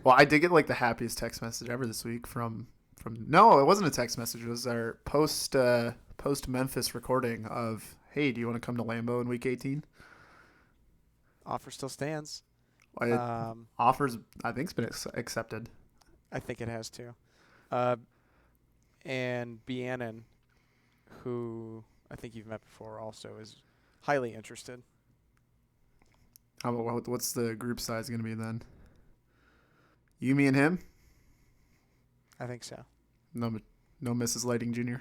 Well, I did get like the happiest text message ever this week from no, it wasn't a text message. It was our post Memphis recording of, hey, do you want to come to Lambeau in Week 18? Offer still stands. It Um, offers, I think, has been accepted. I think it has to. Uh, and Bianon, who I think you've met before, also is highly interested. What's the group size going to be then? You, me, and him? I think so. No, no, Mrs. Lighting Jr.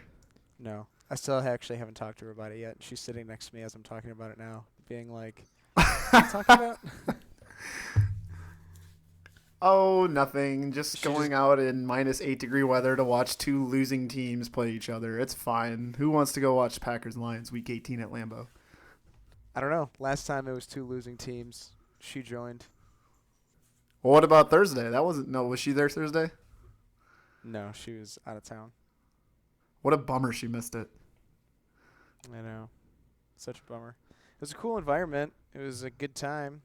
No, I still actually haven't talked to her about it yet. She's sitting next to me as I'm talking about it now, being like, "What are you talking about?" Oh, nothing. Just She just, going out in -8 degree weather to watch two losing teams play each other. It's fine. Who wants to go watch Packers Lions Week 18 at Lambeau? I don't know. Last time it was two losing teams. She joined. Well, what about Thursday? That wasn't. No, was she there Thursday? No, she was out of town. What a bummer she missed it. I know. Such a bummer. It was a cool environment. It was a good time.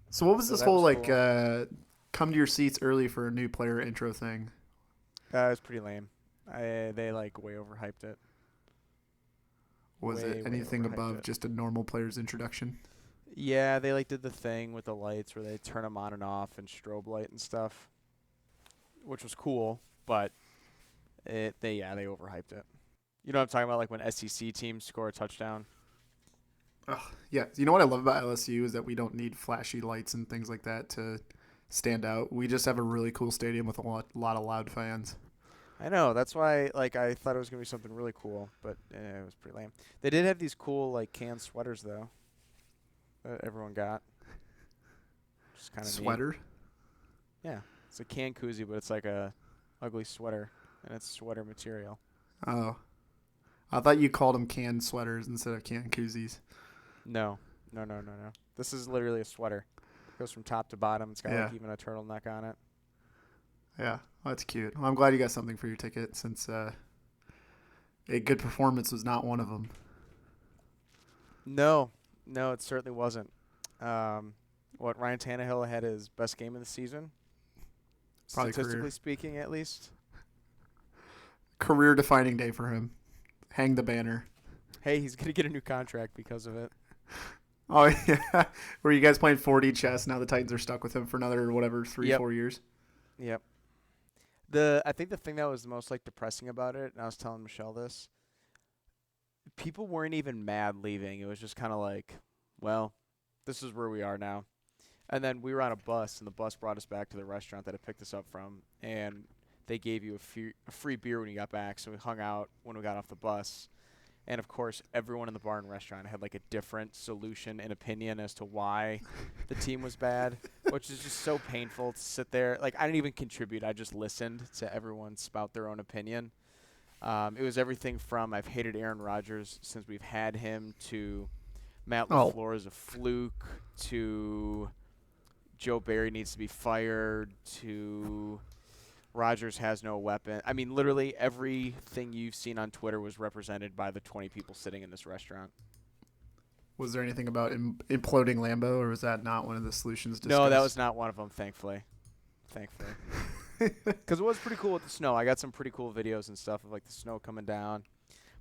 So what was So this that whole was like cool. come to your seats early for a new player intro thing? It was pretty lame. They like way overhyped it. Was it Way anything overhyped above it. just a normal player's introduction? Yeah, they like did the thing with the lights where they turn them on and off and strobe light and stuff, which was cool, but they overhyped it. You know what I'm talking about? Like when SEC teams score a touchdown. Oh, yeah. You know what I love about LSU is that we don't need flashy lights and things like that to stand out. We just have a really cool stadium with a lot of loud fans. I know. That's why like I thought it was gonna be something really cool, but it was pretty lame. They did have these cool like can sweaters though that everyone got, which is kind of neat. Sweater? Yeah, it's a can koozie, but it's like a ugly sweater, and it's sweater material. Oh, I thought you called them canned sweaters instead of canned koozies. No, no, no, no, no. This is literally a sweater. It goes from top to bottom. It's got like Yeah, even a turtleneck on it. yeah. Well, that's cute. Well, I'm glad you got something for your ticket since a good performance was not one of them. No, no, it certainly wasn't. Um, what Ryan Tannehill had his best game of the season, Probably career statistically speaking, at least. career defining day for him. Hang the banner. Hey, he's gonna get a new contract because of it. Oh yeah, were you guys playing 4D chess? Now the Titans are stuck with him for another whatever three Yep, 4 years. yep. I think the thing that was the most like depressing about it, and I was telling Michelle this, people weren't even mad leaving. It was just kind of like, well, this is where we are now. And then we were on a bus, and the bus brought us back to the restaurant that it picked us up from, and they gave you a free beer when you got back. So we hung out when we got off the bus. And of course, everyone in the bar and restaurant had like a different solution and opinion as to why the team was bad, which is just so painful to sit there. Like I didn't even contribute; I just listened to everyone spout their own opinion. It was everything from I've hated Aaron Rodgers since we've had him to Matt Oh, LaFleur is a fluke to Joe Barry needs to be fired to Rodgers has no weapon. I mean, literally everything you've seen on Twitter was represented by the 20 people sitting in this restaurant. was there anything about imploding Lambo, or was that not one of the solutions No, that discussed? was not one of them, thankfully. Thankfully. Because it was pretty cool with the snow. I got some pretty cool videos and stuff of like the snow coming down.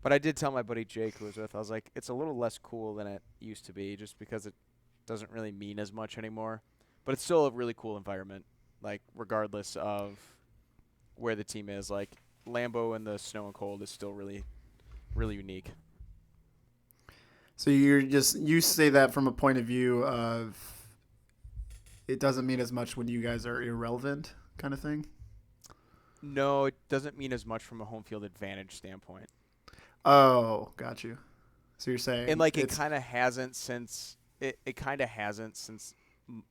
But I did tell my buddy Jake, who was with, I was like, it's a little less cool than it used to be just because it doesn't really mean as much anymore. But it's still a really cool environment, like, regardless of where the team is. Like, Lambeau in the snow and cold is still really, really unique. So you say that from a point of view of it doesn't mean as much when you guys are irrelevant, kind of thing. No, it doesn't mean as much from a home field advantage standpoint. Oh, got you. So you're And, saying like, it it's kind of hasn't since it kind of hasn't since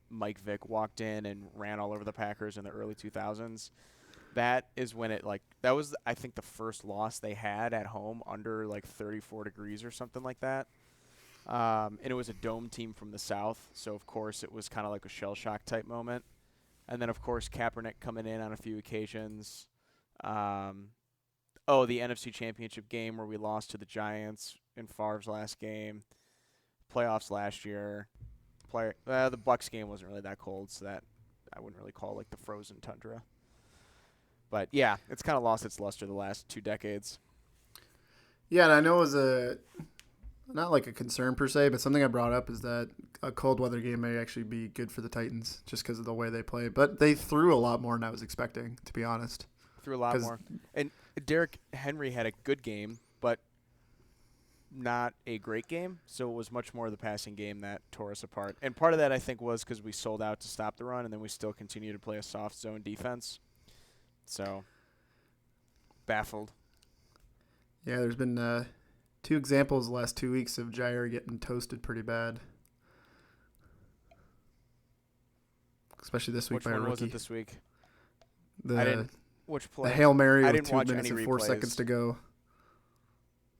Mike Vick walked in and ran all over the Packers in the early 2000s. That is when it like that was I think the first loss they had at home under like 34 degrees or something like that. And it was a dome team from the south, so of course it was kind of like a shell shock type moment. And then of course Kaepernick coming in on a few occasions. Um, the NFC Championship game where we lost to the Giants in Favre's last game. Playoffs last year. The Bucks game wasn't really that cold, so that I wouldn't really call like the frozen tundra. But yeah, it's kind of lost its luster the last 2 decades. Yeah, and I know it was not like a concern per se, but something I brought up is that a cold weather game may actually be good for the Titans just because of the way they play. But they threw a lot more than I was expecting, to be honest. Threw a lot more. And Derrick Henry had a good game, but not a great game. So it was much more the passing game that tore us apart. And part of that, I think, was because we sold out to stop the run, and then we still continue to play a soft zone defense. So, baffled. Yeah, there's been 2 examples the last 2 weeks of Jair getting toasted pretty bad. Especially this week Which by a one rookie. was it this week? Which play? The Hail Mary I with didn't 2 watch minutes any and 4 replays. seconds to go.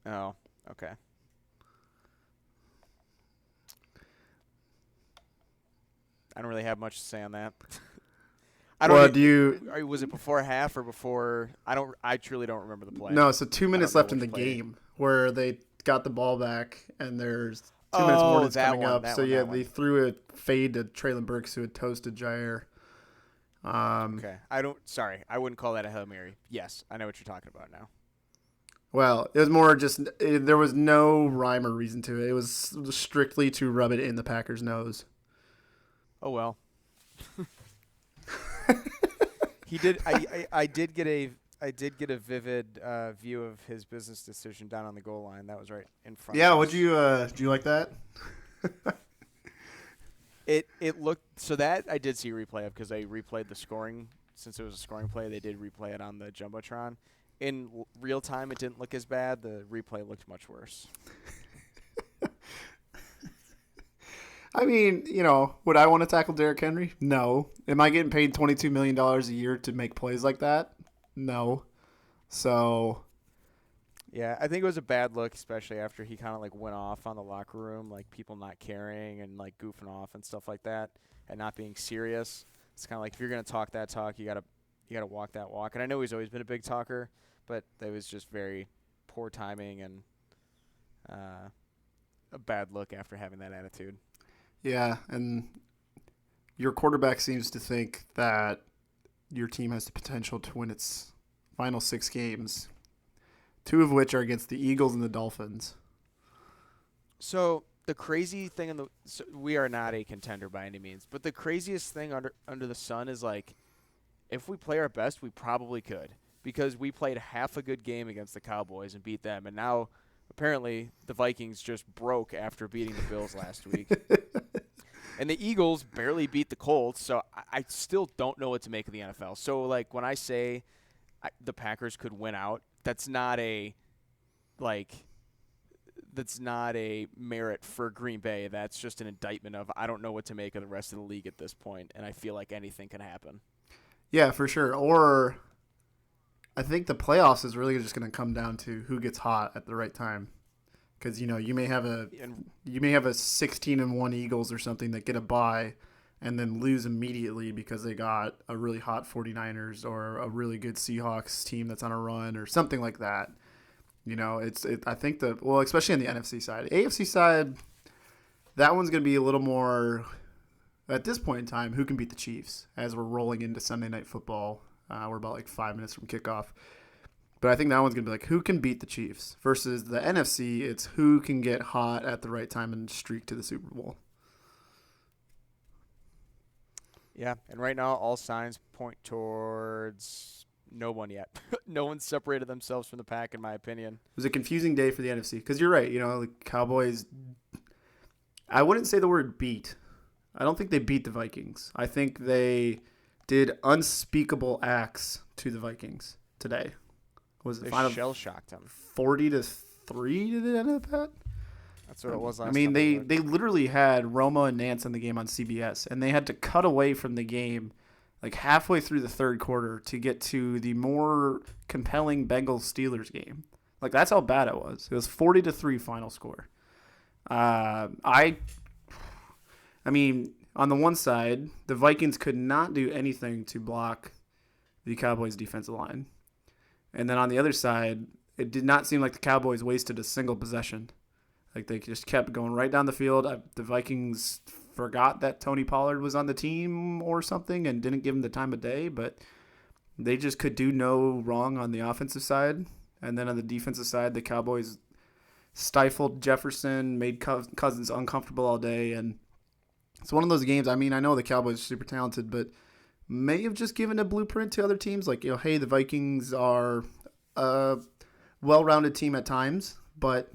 Oh, okay. I don't really have much to say on that. Was it before half or before? I truly don't remember the play. No, so 2 minutes left in the play. game where they got the ball back and there's 2 minutes more that's coming up. So they threw a fade to Traylon Burks who had toasted Jair. Okay. I wouldn't call that a Hail Mary. Yes, I know what you're talking about now. Well, it was more just there was no rhyme or reason to it. It was strictly to rub it in the Packers' nose. Oh well. He did. I did get a vivid view of his business decision down on the goal line. That was right in front. Yeah, of us. did you like that? It looked so that I did see a replay of because I replayed the scoring since it was a scoring play. They did replay it on the jumbotron. In real time, it didn't look as bad. The replay looked much worse. I mean, would I want to tackle Derrick Henry? No. Am I getting paid $22 million a year to make plays like that? No. So. Yeah, I think it was a bad look, especially after he kind of like went off on the locker room, like people not caring and like goofing off and stuff like that, and not being serious. It's kind of like if you're gonna talk that talk, you gotta walk that walk. And I know he's always been a big talker, but that was just very poor timing and a bad look after having that attitude. Yeah, and your quarterback seems to think that your team has the potential to win its final 6 games, 2 of which are against the Eagles and the Dolphins. So the crazy thing we are not a contender by any means, but the craziest thing under the sun is like if we play our best, we probably could because we played half a good game against the Cowboys and beat them, and now apparently the Vikings just broke after beating the Bills last week. And the Eagles barely beat the Colts, so I still don't know what to make of the NFL. So, like, when I say the Packers could win out, that's not a merit for Green Bay. That's just an indictment of I don't know what to make of the rest of the league at this point, and I feel like anything can happen. Yeah, for sure. Or I think the playoffs is really just going to come down to who gets hot at the right time. Because you may have a 16-1 Eagles or something that get a bye, and then lose immediately because they got a really hot 49ers or a really good Seahawks team that's on a run or something like that. I think especially on the NFC side, AFC side, that one's going to be a little more at this point in time. Who can beat the Chiefs as we're rolling into Sunday Night Football? We're about like 5 minutes from kickoff. But I think that one's going to be like, who can beat the Chiefs? Versus the NFC, it's who can get hot at the right time and streak to the Super Bowl. Yeah, and right now all signs point towards no one yet. No one's separated themselves from the pack, in my opinion. It was a confusing day for the NFC. Because you're right, the Cowboys, I wouldn't say the word beat. I don't think they beat the Vikings. I think they did unspeakable acts to the Vikings today. Was it final? Shell shocked them. 40-3 did it end up at? That's what it was last I mean, time. they literally had Roma and Nance in the game on CBS, and they had to cut away from the game like halfway through the third quarter to get to the more compelling Bengals-Steelers game. Like, that's how bad it was. It was 40-3 final score. I mean, on the one side, the Vikings could not do anything to block the Cowboys' defensive line. And then on the other side, it did not seem like the Cowboys wasted a single possession. Like, they just kept going right down the field. The Vikings forgot that Tony Pollard was on the team or something and didn't give him the time of day, but they just could do no wrong on the offensive side. And then on the defensive side, the Cowboys stifled Jefferson, made Cousins uncomfortable all day. And it's one of those games, I mean, I know the Cowboys are super talented, but may have just given a blueprint to other teams. Like, hey, the Vikings are a well-rounded team at times, but,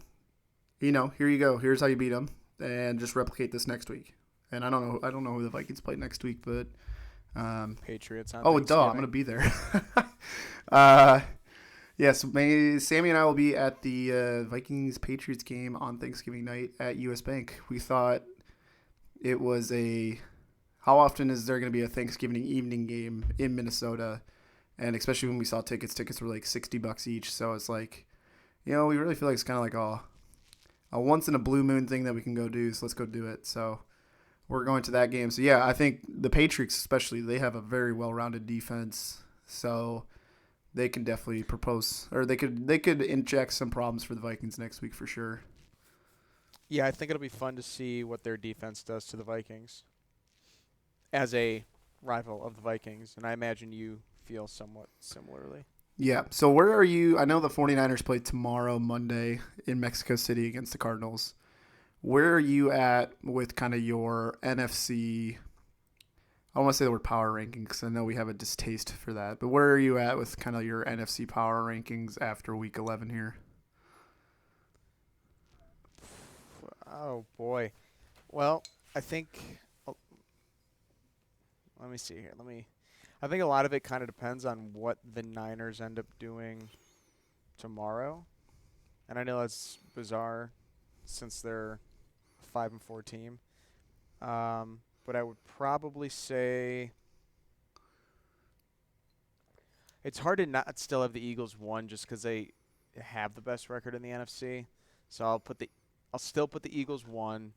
here you go. Here's how you beat them, and just replicate this next week. And I don't know who the Vikings play next week, but Patriots on Thanksgiving. I'm going to be there. Yes, Sammy and I will be at the Vikings-Patriots game on Thanksgiving night at US Bank. We thought it was how often is there going to be a Thanksgiving evening game in Minnesota? And especially when we saw tickets were like $60 each. So it's like, we really feel like it's kind of like a once in a blue moon thing that we can go do. So let's go do it. So we're going to that game. So yeah, I think the Patriots especially, they have a very well-rounded defense. So they can definitely they could inject some problems for the Vikings next week for sure. Yeah, I think it'll be fun to see what their defense does to the Vikings as a rival of the Vikings, and I imagine you feel somewhat similarly. Yeah, so where are you? I know the 49ers play tomorrow, Monday, in Mexico City against the Cardinals. Where are you at with kind of your NFC? I don't want to say the word power rankings because I know we have a distaste for that, but where are you at with kind of your NFC power rankings after Week 11 here? Oh, boy. Well, I think let me see here. I think a lot of it kind of depends on what the Niners end up doing tomorrow. And I know that's bizarre since they're a 5-4 team. But I would probably say it's hard to not still have the Eagles 1 just because they have the best record in the NFC. So I'll still put the Eagles 1,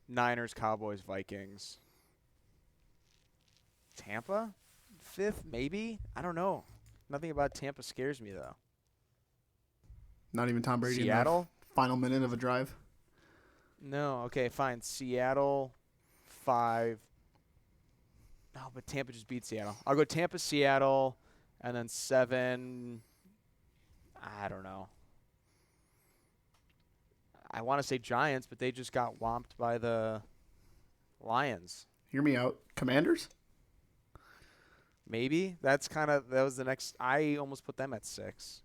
Niners, Cowboys, Vikings. Tampa 5th, maybe? I don't know. Nothing about Tampa scares me, though. Not even Tom Brady Seattle? in the final minute of a drive? No. Okay, fine. Seattle 5. No, but Tampa just beat Seattle. I'll go Tampa, Seattle, and then 7. I don't know. I want to say Giants, but they just got whomped by the Lions. Hear me out. Commanders? Maybe. That was the next. I almost put them at 6.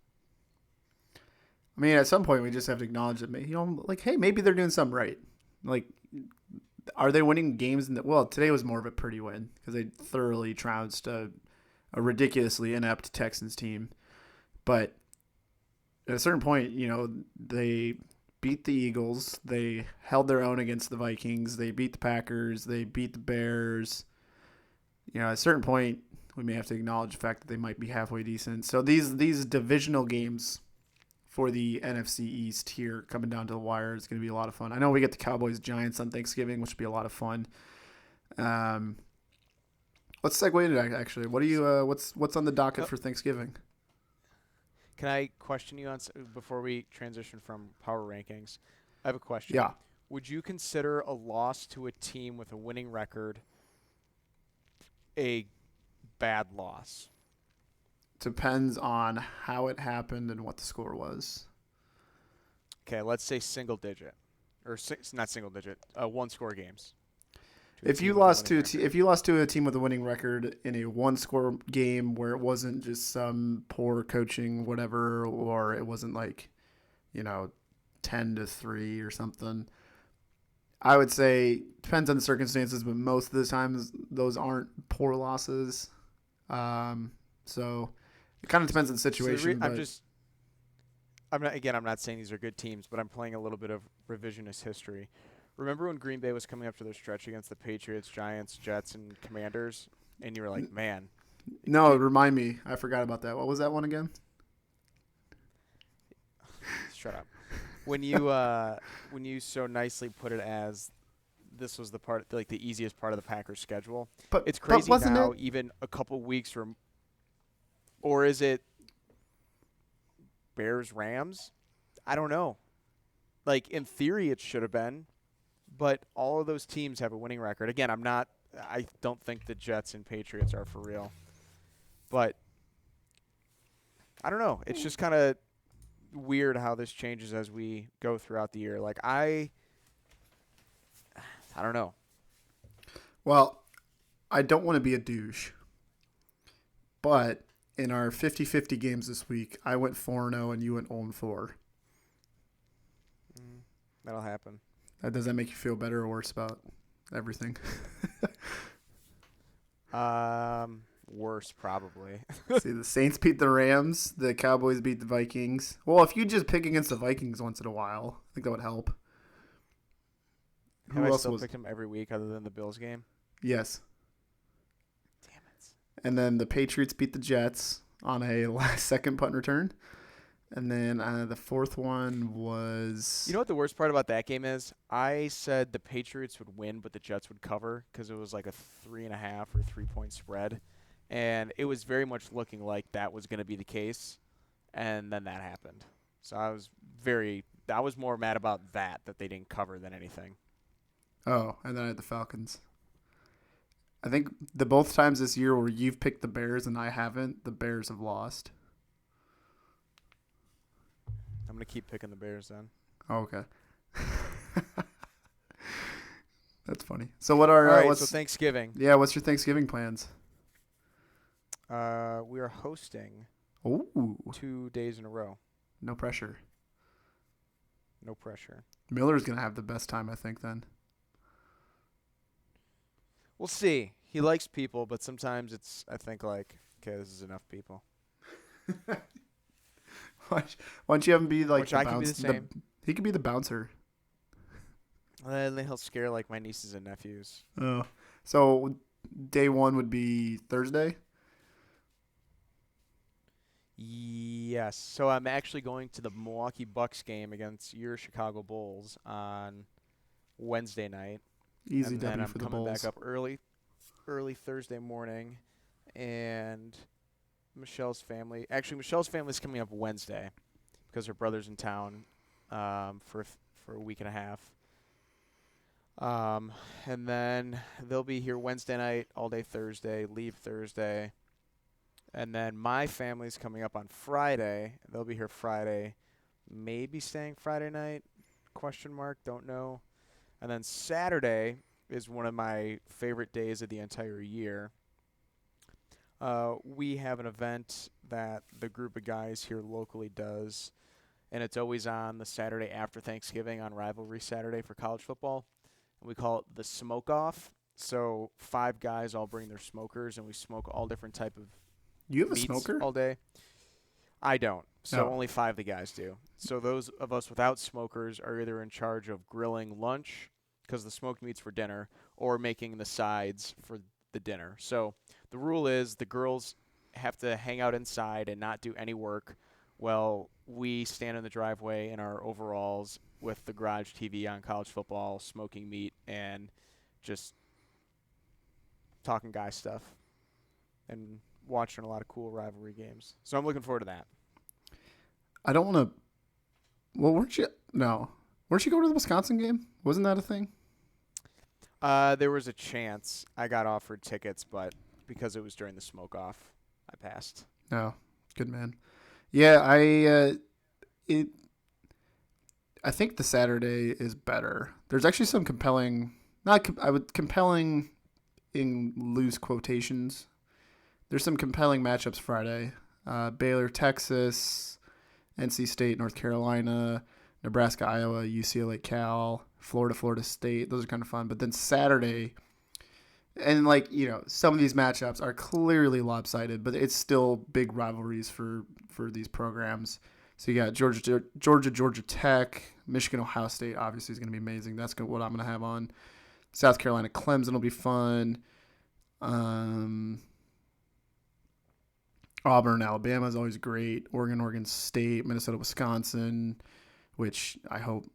I mean, at some point, we just have to acknowledge that, hey, maybe they're doing something right. Like, are they winning games? Well, today was more of a pretty win because they thoroughly trounced a ridiculously inept Texans team. But at a certain point, they beat the Eagles. They held their own against the Vikings. They beat the Packers. They beat the Bears. At a certain point, we may have to acknowledge the fact that they might be halfway decent. So these divisional games for the NFC East here coming down to the wire is going to be a lot of fun. I know we get the Cowboys-Giants on Thanksgiving, which will be a lot of fun. Let's segue into that, actually. What do you what's on the docket for Thanksgiving? Can I question you before we transition from power rankings? I have a question. Yeah. Would you consider a loss to a team with a winning record a bad loss? Depends on how it happened and what the score was. Okay, let's say single digit, or not single digit, one-score games. If you lost to a team with a winning record in a one-score game where it wasn't just some poor coaching, whatever, or it wasn't 10-3 or something, I would say depends on the circumstances, but most of the times those aren't poor losses. So it kind of depends on the situation. I'm not saying these are good teams, but I'm playing a little bit of revisionist history. Remember when Green Bay was coming up to their stretch against the Patriots, Giants, Jets, and Commanders, and you were like, man. No, remind me. I forgot about that. What was that one again? Shut up. When you so nicely put it as this was the easiest part of the Packers schedule. But it's crazy wasn't now, it? even a couple weeks from, or is it Bears Rams? I don't know. In theory, it should have been, But all of those teams have a winning record. Again, I don't think the Jets and Patriots are for real. But I don't know. It's just kind of weird how this changes as we go throughout the year. Like I don't know. Well, I don't want to be a douche, but in our 50-50 games this week, I went 4-0 and you went 0-4. That'll happen. Does that make you feel better or worse about everything? Worse probably. See, the Saints beat the Rams. The Cowboys beat the Vikings. Well, if you just pick against the Vikings once in a while, I think that would help. Have I still picked them every week other than the Bills game? Yes. Damn it. And then the Patriots beat the Jets on a last-second punt return. And then the fourth one was... You know what the worst part about that game is? I said the Patriots would win, but the Jets would cover because it was like a 3.5 or 3-point spread. And it was very much looking like that was going to be the case. And then that happened. So I was more mad about that they didn't cover than anything. Oh, and then I had the Falcons. I think the both times this year where you've picked the Bears and I haven't, the Bears have lost. I'm going to keep picking the Bears then. Oh, okay. That's funny. So what are... All right, so Thanksgiving. Yeah, what's your Thanksgiving plans? We are hosting Ooh. 2 days in a row. No pressure. No pressure. Miller's going to have the best time, I think, then. We'll see. He likes people, but sometimes it's, I think, like, okay, this is enough people. Why don't you have him be like Which I can be the same. He could be the bouncer. And then he'll scare, like, my nieces and nephews. Oh. So day one would be Thursday? Yes. So I'm actually going to the Milwaukee Bucks game against your Chicago Bulls on Wednesday night. Easy and W then for I'm the coming Bulls. back up early Thursday morning, and Michelle's family is coming up Wednesday because her brother's in town for a week and a half. And then they'll be here Wednesday night, all day Thursday, leave Thursday. And then my family's coming up on Friday. They'll be here Friday, maybe staying Friday night, ? Don't know. And then Saturday is one of my favorite days of the entire year. We have an event that the group of guys here locally does, and it's always on the Saturday after Thanksgiving on Rivalry Saturday for college football. And we call it the Smoke Off. So 5 guys all bring their smokers, and we smoke all different type of You have a meats smoker? all day. I don't. So Oh. only 5 of the guys do. So those of us without smokers are either in charge of grilling lunch because the smoked meat's for dinner, or making the sides for the dinner. So the rule is the girls have to hang out inside and not do any work while we stand in the driveway in our overalls with the garage TV on college football, smoking meat, and just talking guy stuff and watching a lot of cool rivalry games. So I'm looking forward to that. I don't want to... Well, weren't you... No. Weren't you going to the Wisconsin game? Wasn't that a thing? There was a chance. I got offered tickets, but because it was during the smoke off, I passed. No. Good man. Yeah, I think the Saturday is better. There's actually some compelling... compelling in loose quotations. There's some compelling matchups Friday. Baylor, Texas, NC State, North Carolina, Nebraska, Iowa, UCLA, Cal, Florida, Florida State. Those are kind of fun. But then Saturday, and some of these matchups are clearly lopsided, but it's still big rivalries for these programs. So you got Georgia Tech, Michigan, Ohio State. Obviously is going to be amazing. That's what I'm going to have on. South Carolina, Clemson will be fun. Auburn, Alabama is always great. Oregon State, Minnesota, Wisconsin, which I hope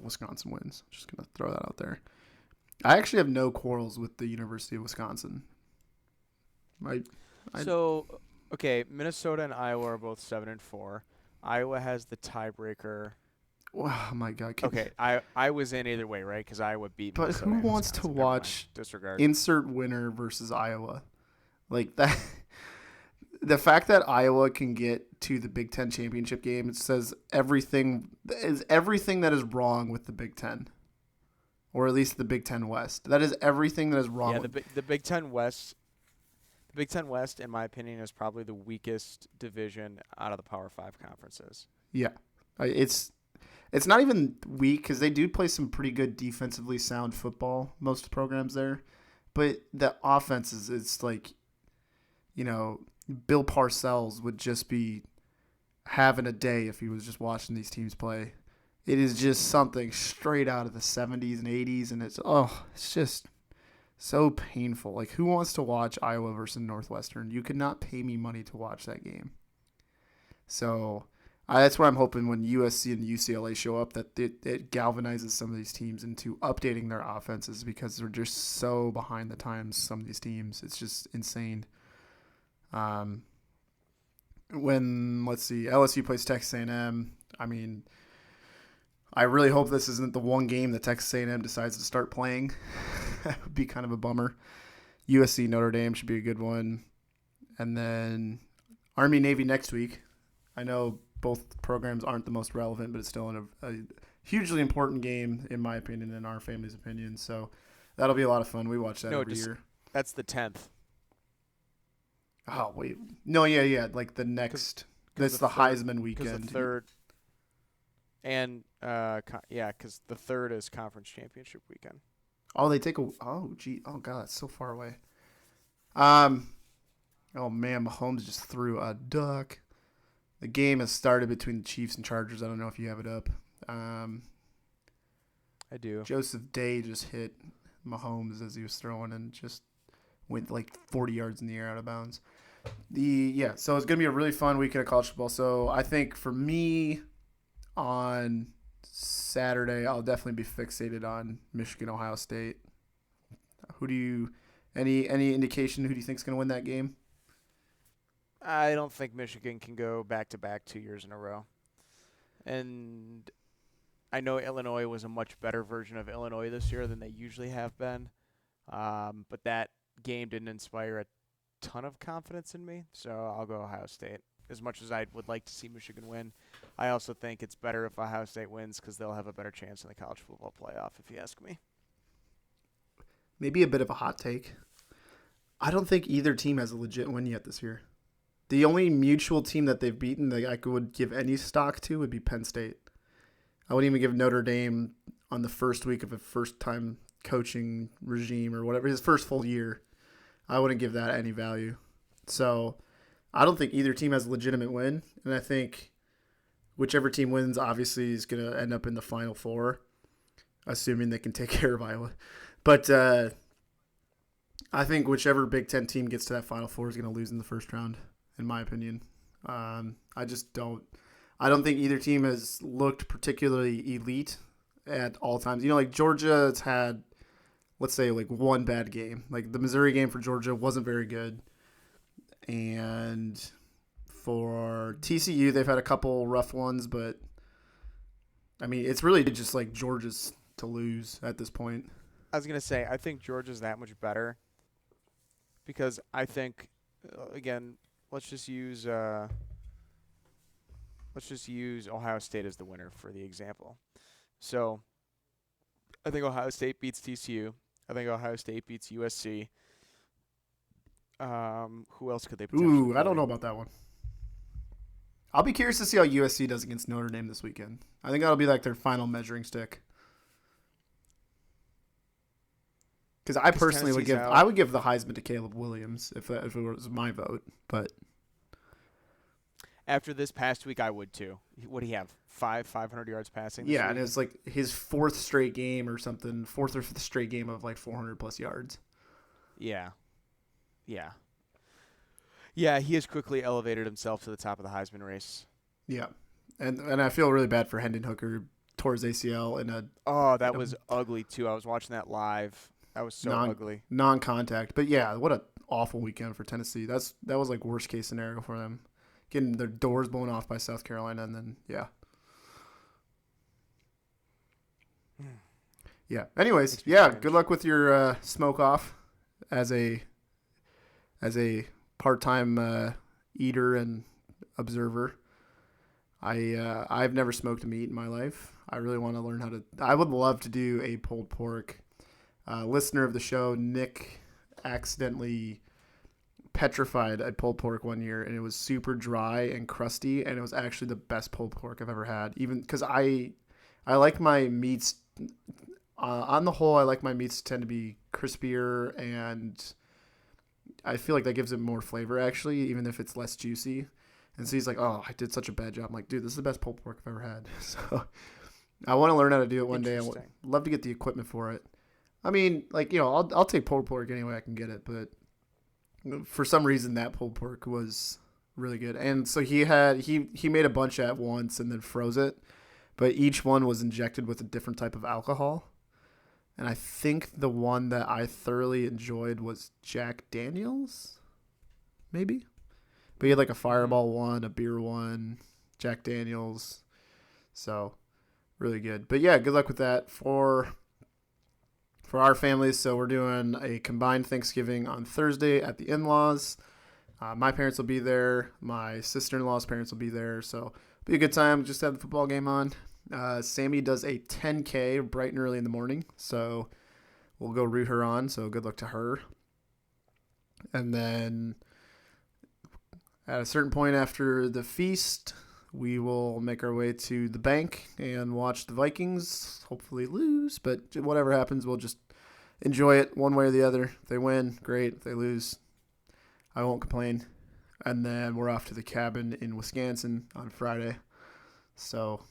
Wisconsin wins. Just going to throw that out there. I actually have no quarrels with the University of Wisconsin. Okay, Minnesota and Iowa are both 7-4. Iowa has the tiebreaker Oh my God. Okay, I was in either way, right? Because Iowa beat But Minnesota who and wants to Wisconsin. Never mind. watch Disregard. insert winner versus Iowa? Like that. The fact that Iowa can get to the Big Ten championship game, it says everything that is wrong with the Big Ten, or at least the Big Ten West. That is everything that is wrong. Yeah, the Big Ten West. The Big Ten West, in my opinion, is probably the weakest division out of the Power 5 conferences. Yeah, it's not even weak because they do play some pretty good defensively sound football. Most programs there, but the offense is it's like, Bill Parcells would just be having a day if he was just watching these teams play. It is just something straight out of the 70s and 80s, and it's just so painful. Like, who wants to watch Iowa versus Northwestern? You could not pay me money to watch that game. So that's what I'm hoping when USC and UCLA show up, that it galvanizes some of these teams into updating their offenses because they're just so behind the times, some of these teams. It's just insane. When LSU plays Texas A&M, I mean, I really hope this isn't the one game that Texas A&M decides to start playing. That would be kind of a bummer. USC Notre Dame should be a good one, and then Army Navy next week. I know both programs aren't the most relevant, but it's still a hugely important game in my opinion and our family's opinion. So that'll be a lot of fun. We watch that every year. That's the 10th. Oh, wait. No, yeah. Like the next. That's the Heisman weekend. Because the third. And, because the third is conference championship weekend. Oh, they take a. Oh, gee. Oh, God. That's so far away. Oh, man. Mahomes just threw a duck. The game has started between the Chiefs and Chargers. I don't know if you have it up. I do. Joseph Day just hit Mahomes as he was throwing and just went like 40 yards in the air out of bounds. So it's going to be a really fun weekend of college football. So I think for me on Saturday, I'll definitely be fixated on Michigan, Ohio State. Any indication who do you think is going to win that game? I don't think Michigan can go back-to-back 2 years in a row. And I know Illinois was a much better version of Illinois this year than they usually have been. But that game didn't inspire a ton of confidence in me, so I'll go Ohio State. As much as I would like to see Michigan win, I also think it's better if Ohio State wins because they'll have a better chance in the college football playoff, if you ask me. Maybe a bit of a hot take. I don't think either team has a legit win yet this year. The only mutual team that they've beaten that I would give any stock to would be Penn State. I wouldn't even give Notre Dame on the first week of a first-time coaching regime or whatever, his first full year. I wouldn't give that any value. So I don't think either team has a legitimate win, and I think whichever team wins obviously is going to end up in the Final Four, assuming they can take care of Iowa. But I think whichever Big Ten team gets to that Final Four is going to lose in the first round, in my opinion. I don't think either team has looked particularly elite at all times. Like Georgia's had, let's say, like one bad game. Like the Missouri game for Georgia wasn't very good. And for TCU, they've had a couple rough ones, but I mean, it's really just like Georgia's to lose at this point. I was going to say, I think Georgia's that much better because I think, again, let's just use Ohio State as the winner for the example. So I think Ohio State beats TCU. I think Ohio State beats USC. Who else could they potentially play? I don't know about that one. I'll be curious to see how USC does against Notre Dame this weekend. I think that'll be like their final measuring stick. Because I personally would give the Heisman to Caleb Williams if it was my vote. But after this past week, I would too. What do he have? 500 yards passing? Yeah, and it's like his fourth straight game or something, fourth or fifth straight game of like 400 plus yards. Yeah. Yeah, he has quickly elevated himself to the top of the Heisman race. Yeah, and I feel really bad for Hendon Hooker, tore his ACL in a. Oh, that was ugly too. I was watching that live. That was so ugly. Non-contact, but yeah, what an awful weekend for Tennessee. That was like worst case scenario for them, getting their doors blown off by South Carolina, and then yeah. Yeah. Anyways, Makes me yeah. cringe. Good luck with your smoke off as a part-time eater and observer. I've never smoked a meat in my life. I really want to learn how to. I would love to do a pulled pork. Listener of the show, Nick, accidentally petrified a pulled pork one year, and it was super dry and crusty, and it was actually the best pulled pork I've ever had. Even because I like my meats. On the whole, I like my meats to tend to be crispier, and I feel like that gives it more flavor, actually, even if it's less juicy. And so he's like, "Oh, I did such a bad job." I'm like, "Dude, this is the best pulled pork I've ever had." So I want to learn how to do it one day. I would love to get the equipment for it. I mean, like, I'll take pulled pork any way I can get it, but for some reason that pulled pork was really good. And so he made a bunch at once and then froze it, but each one was injected with a different type of alcohol. And I think the one that I thoroughly enjoyed was Jack Daniels, maybe. But he had like a Fireball one, a beer one, Jack Daniels. So really good. But yeah, good luck with that for our families. So we're doing a combined Thanksgiving on Thursday at the in-laws. My parents will be there. My sister-in-law's parents will be there. So it'll be a good time. Just have the football game on. Sammy does a 10K bright and early in the morning. So we'll go root her on. So good luck to her. And then at a certain point after the feast, we will make our way to the bank and watch the Vikings hopefully lose. But whatever happens, we'll just enjoy it one way or the other. If they win, great. If they lose, I won't complain. And then we're off to the cabin in Wisconsin on Friday. So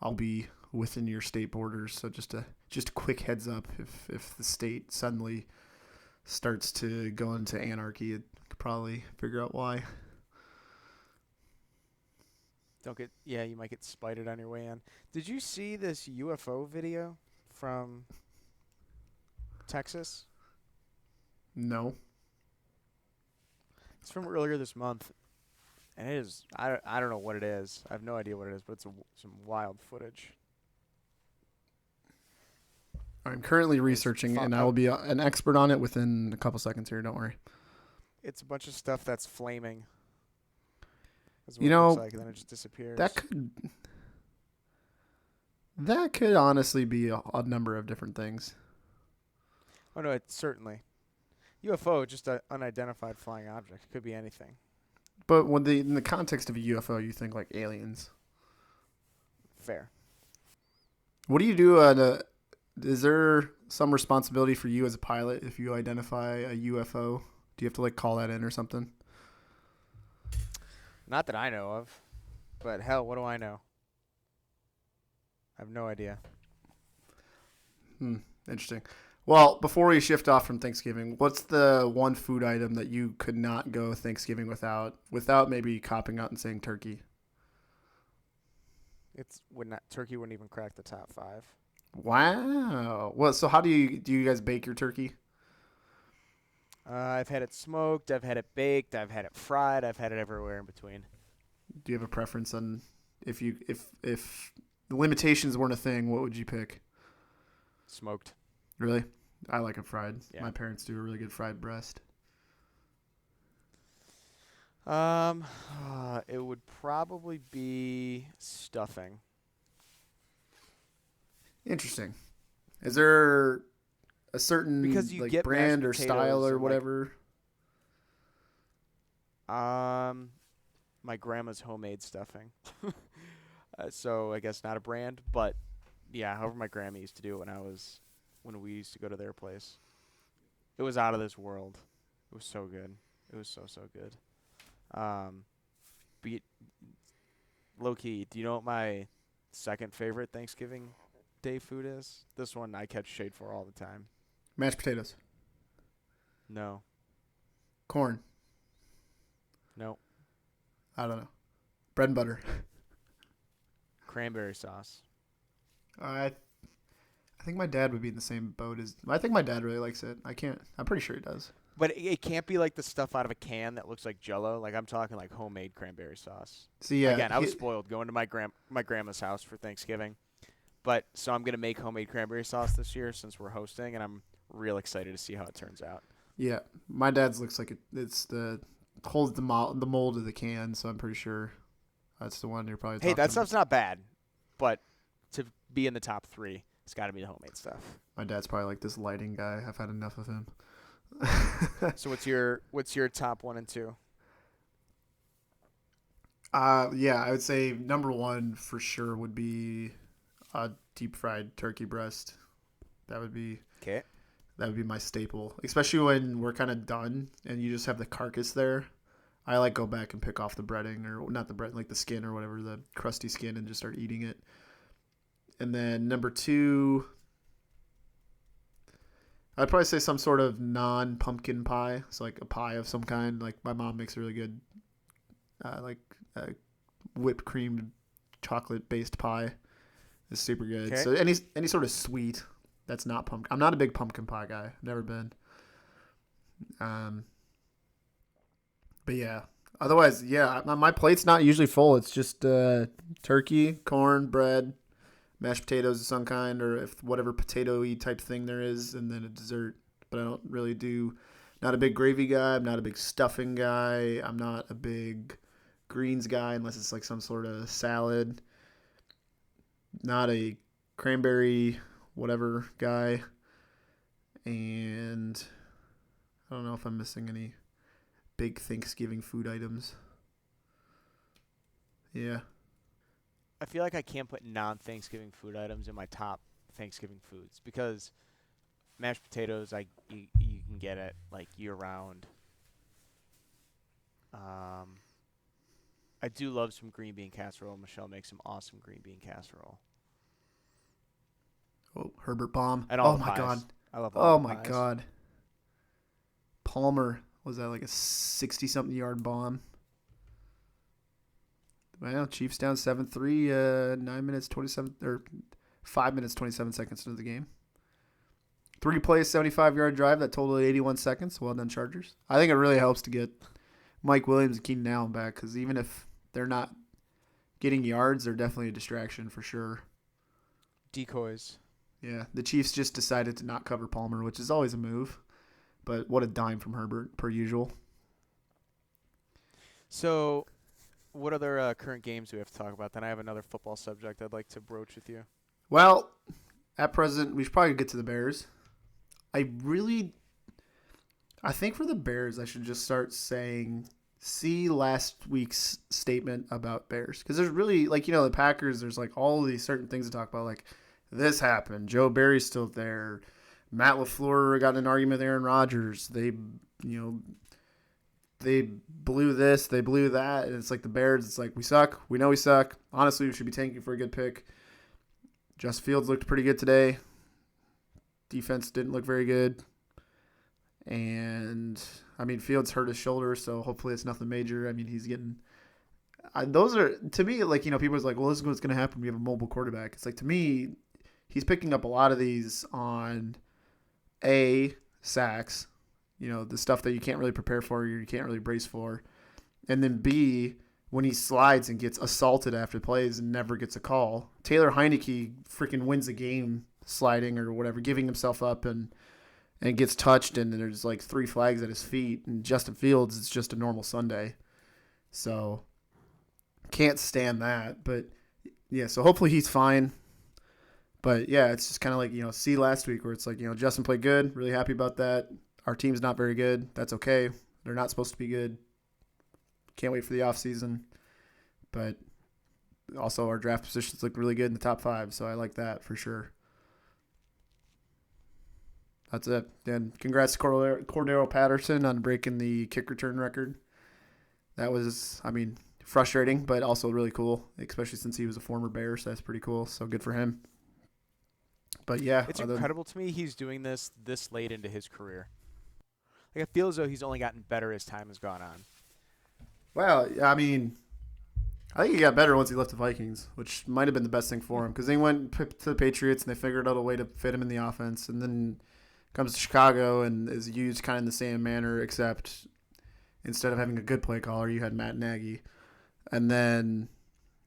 I'll be within your state borders. So just a quick heads up, if the state suddenly starts to go into anarchy, you could probably figure out why. You might get spited on your way in. Did you see this UFO video from Texas? No. It's from earlier this month, and it is, I don't know what it is. I have no idea what it is, but it's some wild footage. I'm currently researching, and I will be an expert on it within a couple seconds here. Don't worry. It's a bunch of stuff that's flaming. That's what You it know, looks like, and then it just disappears. That could honestly be a number of different things. Oh no, it's certainly UFO, just an unidentified flying object. It could be anything. But in the context of a UFO, you think like aliens. Fair. What do you do? Is there some responsibility for you as a pilot if you identify a UFO? Do you have to like call that in or something? Not that I know of, but hell, what do I know? I have no idea. Interesting. Well, before we shift off from Thanksgiving, what's the one food item that you could not go Thanksgiving without maybe copping out and saying turkey? Turkey wouldn't even crack the top 5. Wow. Well, so how do you guys bake your turkey? I've had it smoked, I've had it baked, I've had it fried, I've had it everywhere in between. Do you have a preference on if the limitations weren't a thing, what would you pick? Smoked. Really? I like it fried. Yeah. My parents do a really good fried breast. It would probably be stuffing. Interesting. Is there a certain Because you like get brand or mashed style potatoes or and, whatever? My grandma's homemade stuffing. So I guess not a brand, but yeah, however my grandma used to do it when we used to go to their place. It was out of this world. It was so good. It was so good. But low key, do you know what my second favorite Thanksgiving Day food is? This one I catch shade for all the time. Mashed potatoes. No. Corn. No. I don't know. Bread and butter. Cranberry sauce. I think my dad would be in the same boat as. I think my dad really likes it. I'm pretty sure he does. But it can't be like the stuff out of a can that looks like Jell-O. Like I'm talking like homemade cranberry sauce. See, yeah. Again, I was spoiled going to my grandma's house for Thanksgiving. But so I'm gonna make homemade cranberry sauce this year since we're hosting, and I'm real excited to see how it turns out. Yeah, my dad's looks like it's the holds the mold of the can, so I'm pretty sure that's the one you're probably Hey, talking that about. stuff's not bad, but to be in the top 3, it's got to be the homemade stuff. My dad's probably like this lighting guy. I've had enough of him. So what's your top 1 and 2? Yeah, I would say number 1 for sure would be a deep fried turkey breast. That would be Okay. That would be my staple, especially when we're kind of done and you just have the carcass there. I like go back and pick off the breading, or not the bread, like the skin or whatever, the crusty skin, and just start eating it. And then number 2, I'd probably say some sort of non-pumpkin pie. So like a pie of some kind. Like my mom makes a really good, whipped cream chocolate-based pie. It's super good. Okay. So any sort of sweet that's not pumpkin. I'm not a big pumpkin pie guy. Never been. But yeah. Otherwise, yeah, my plate's not usually full. It's just turkey, corn, bread, mashed potatoes of some kind, or if whatever potato-y type thing there is, and then a dessert. But I don't really do. Not a big gravy guy. I'm not a big stuffing guy. I'm not a big greens guy unless it's like some sort of salad. Not a cranberry whatever guy. And I don't know if I'm missing any big Thanksgiving food items. Yeah. I feel like I can't put non-Thanksgiving food items in my top Thanksgiving foods because mashed potatoes, you can get it like year round. I do love some green bean casserole. Michelle makes some awesome green bean casserole. Oh, Herbert Baum. And all Oh the my pies. god. I love all Oh the my pies. god. Palmer, was that like a 60-something yard bomb? Well, Chiefs down 7-3, 9 minutes 27 or 5 minutes 27 seconds into the game. 3 plays, 75-yard drive that totaled 81 seconds. Well done, Chargers. I think it really helps to get Mike Williams and Keenan Allen back because even if they're not getting yards, they're definitely a distraction for sure. Decoys. Yeah, the Chiefs just decided to not cover Palmer, which is always a move. But what a dime from Herbert, per usual. So, what other current games do we have to talk about? Then I have another football subject I'd like to broach with you. Well, at present, we should probably get to the Bears. I think for the Bears, I should just start saying, see last week's statement about Bears. Because there's really, the Packers, there's all these certain things to talk about. Like, this happened. Joe Barry's still there. Matt LaFleur got in an argument with Aaron Rodgers. They blew this, they blew that. And it's like the Bears, it's like, we suck. We know we suck. Honestly, we should be tanking for a good pick. Justin Fields looked pretty good today. Defense didn't look very good. And, Fields hurt his shoulder, so hopefully it's nothing major. He's getting... those are, to me, people are like, well, this is what's going to happen. We have a mobile quarterback. It's like, to me, he's picking up a lot of these on, sacks, the stuff that you can't really prepare for, or you can't really brace for. And then B, when he slides and gets assaulted after plays and never gets a call. Taylor Heineke freaking wins the game sliding or whatever, giving himself up and gets touched, and there's 3 flags at his feet. And Justin Fields, it's just a normal Sunday. So, can't stand that. But, yeah, so hopefully he's fine. But, yeah, it's just kind of like, see last week where it's like, Justin played good. Really happy about that. Our team's not very good. That's okay. They're not supposed to be good. Can't wait for the offseason. But also our draft positions look really good in the top 5, so I like that for sure. That's it. And congrats to Cordero Patterson on breaking the kick return record. That was, frustrating, but also really cool, especially since he was a former Bear, so that's pretty cool. So good for him. But, yeah. It's incredible to me he's doing this late into his career. It feels as though he's only gotten better as time has gone on. Well, I think he got better once he left the Vikings, which might have been the best thing for him because they went to the Patriots and they figured out a way to fit him in the offense, and then comes to Chicago and is used kind of in the same manner, except instead of having a good play caller, you had Matt Nagy. And then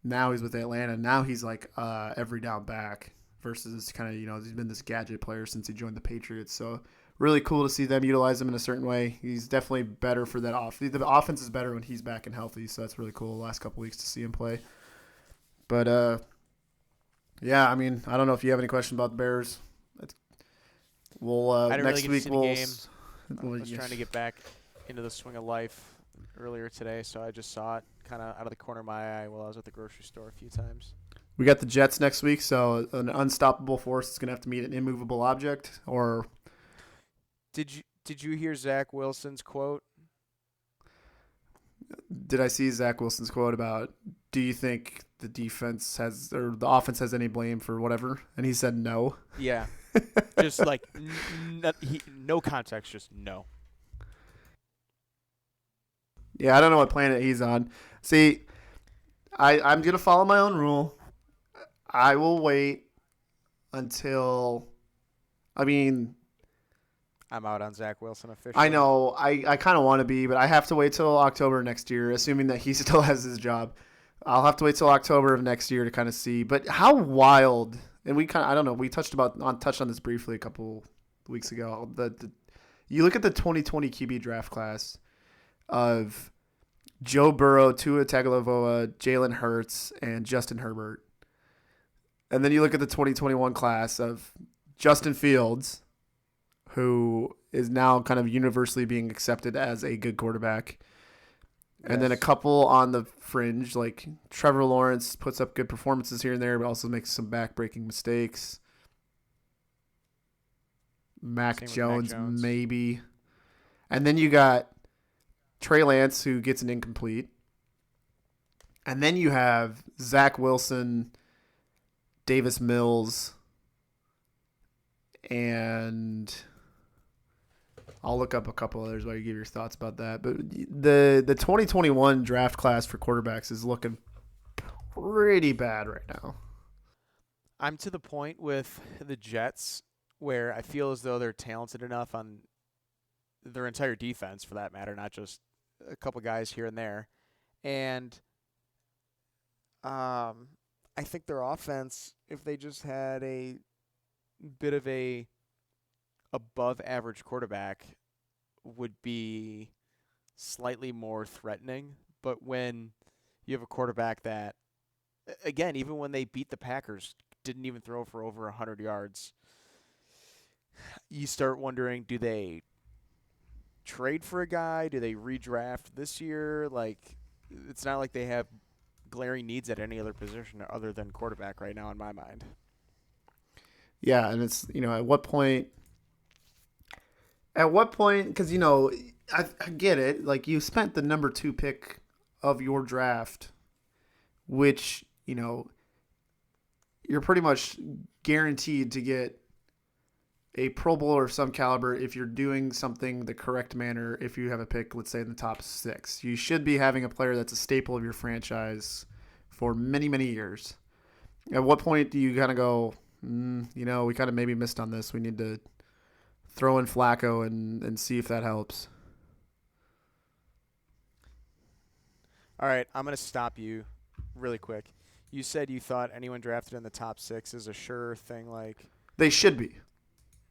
now he's with Atlanta. Now he's like every down back. versus kind of, he's been this gadget player since he joined the Patriots. So really cool to see them utilize him in a certain way. He's definitely better for that offense. The offense is better when he's back and healthy, so that's really cool the last couple weeks to see him play. But, yeah, I mean, I don't know if you have any questions about the Bears. We'll I didn't next really get week to see the game. I was trying to get back into the swing of life earlier today, so I just saw it kind of out of the corner of my eye while I was at the grocery store a few times. We got the Jets next week, so an unstoppable force is going to have to meet an immovable object. Or did you hear Zach Wilson's quote? Did I see Zach Wilson's quote about, do you think the defense has or the offense has any blame for whatever? And he said no. Yeah. Just like no context, just no. Yeah, I don't know what planet he's on. See, I'm going to follow my own rule. I will wait until, I'm out on Zach Wilson officially. I know. I kind of want to be, but I have to wait till October next year, assuming that he still has his job. I'll have to wait till October of next year to kind of see. But how wild, and I don't know, we touched on this briefly a couple weeks ago. You look at the 2020 QB draft class of Joe Burrow, Tua Tagovailoa, Jalen Hurts, and Justin Herbert. And then you look at the 2021 class of Justin Fields, who is now kind of universally being accepted as a good quarterback. Yes. And then a couple on the fringe, like Trevor Lawrence puts up good performances here and there, but also makes some back-breaking mistakes. Mac Jones, maybe. And then you got Trey Lance, who gets an incomplete. And then you have Zach Wilson, Davis Mills, and I'll look up a couple others while you give your thoughts about that. But the 2021 draft class for quarterbacks is looking pretty bad right now. I'm to the point with the Jets where I feel as though they're talented enough on their entire defense, for that matter, not just a couple guys here and there. And I think their offense, if they just had a bit of a above average quarterback, would be slightly more threatening. But when you have a quarterback that, again, even when they beat the Packers, didn't even throw for over 100 yards, you start wondering, do they trade for a guy? Do they redraft this year? Like, it's not like they have glaring needs at any other position other than quarterback right now in my mind. Yeah, and it's, at what point, because, I get it. Like, you spent the number 2 pick of your draft, which, you're pretty much guaranteed to get a Pro Bowler of some caliber if you're doing something the correct manner. If you have a pick, let's say in the top 6, you should be having a player that's a staple of your franchise for many, many years. At what point do you kind of go, we kind of maybe missed on this. We need to throw in Flacco and see if that helps. All right, I'm going to stop you really quick. You said you thought anyone drafted in the top 6 is a sure thing. Like, they should be.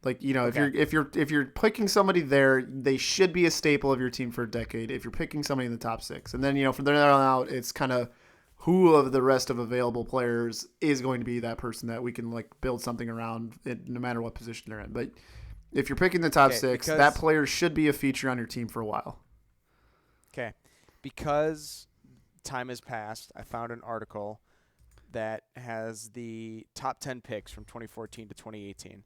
Like, okay. if you're picking somebody there, they should be a staple of your team for a decade. If you're picking somebody in the top 6, and then from there on out, it's kind of who of the rest of available players is going to be that person that we can build something around, no matter what position they're in. But if you're picking the top 6, that player should be a feature on your team for a while. Okay, because time has passed, I found an article that has the top 10 picks from 2014 to 2018.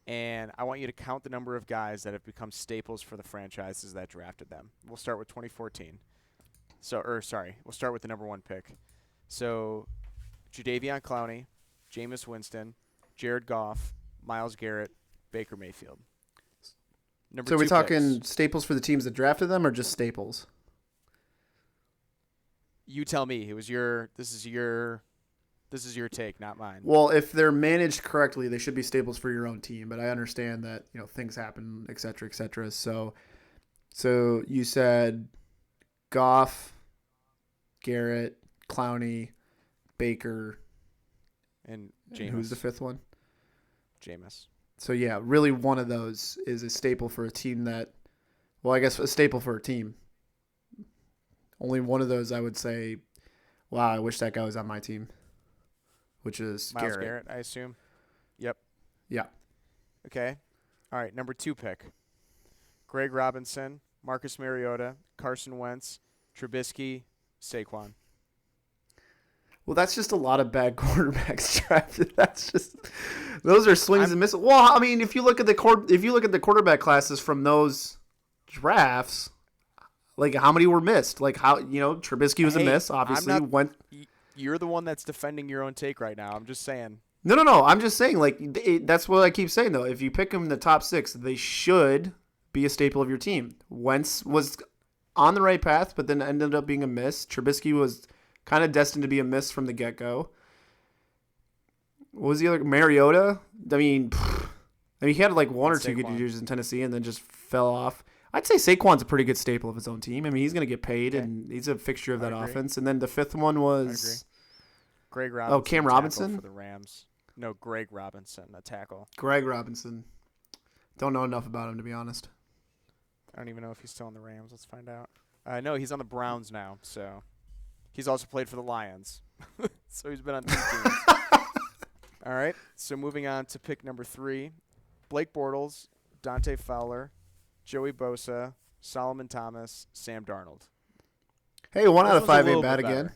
And I want you to count the number of guys that have become staples for the franchises that drafted them. We'll start with 2014. We'll start with the number 1 pick. So, Jadeveon Clowney, Jameis Winston, Jared Goff, Myles Garrett, Baker Mayfield. So are we talking staples for the teams that drafted them, or just staples? You tell me. This is your take, not mine. Well, if they're managed correctly, they should be staples for your own team. But I understand that things happen, et cetera, et cetera. So you said Goff, Garrett, Clowney, Baker, and Jameis. And who's the 5th one? Jameis. So, yeah, really one of those is a staple for a team that, well, I guess a staple for a team. Only one of those I would say, wow, I wish that guy was on my team, which is Myles Garrett, I assume. Yep. Yeah. Okay. All right, number 2 pick. Greg Robinson, Marcus Mariota, Carson Wentz, Trubisky, Saquon. Well, that's just a lot of bad quarterbacks drafted. That's just those are swings and misses. Well, I mean, if you look at the quarterback classes from those drafts, like how many were missed? Like how Trubisky was a miss. Obviously, You're the one that's defending your own take right now. I'm just saying. No. I'm just saying. Like that's what I keep saying though. If you pick them in the top 6, they should be a staple of your team. Wentz was on the right path, but then ended up being a miss. Trubisky was kind of destined to be a miss from the get-go. What was the other? Mariota? I mean, he had like one or two good years in Tennessee and then just fell off. I'd say Saquon's a pretty good staple of his own team. I mean, he's going to get paid, and he's a fixture of that offense. And then the 5th one was Greg Robinson. Oh, Cam Robinson? For the Rams. No, Greg Robinson, a tackle. Greg Robinson. Don't know enough about him, to be honest. I don't even know if he's still on the Rams. Let's find out. No, he's on the Browns now, so... He's also played for the Lions. So he's been on 2 teams. All right. So moving on to pick number 3. Blake Bortles, Dante Fowler, Joey Bosa, Solomon Thomas, Sam Darnold. Hey, 1 out of 5 ain't bad again.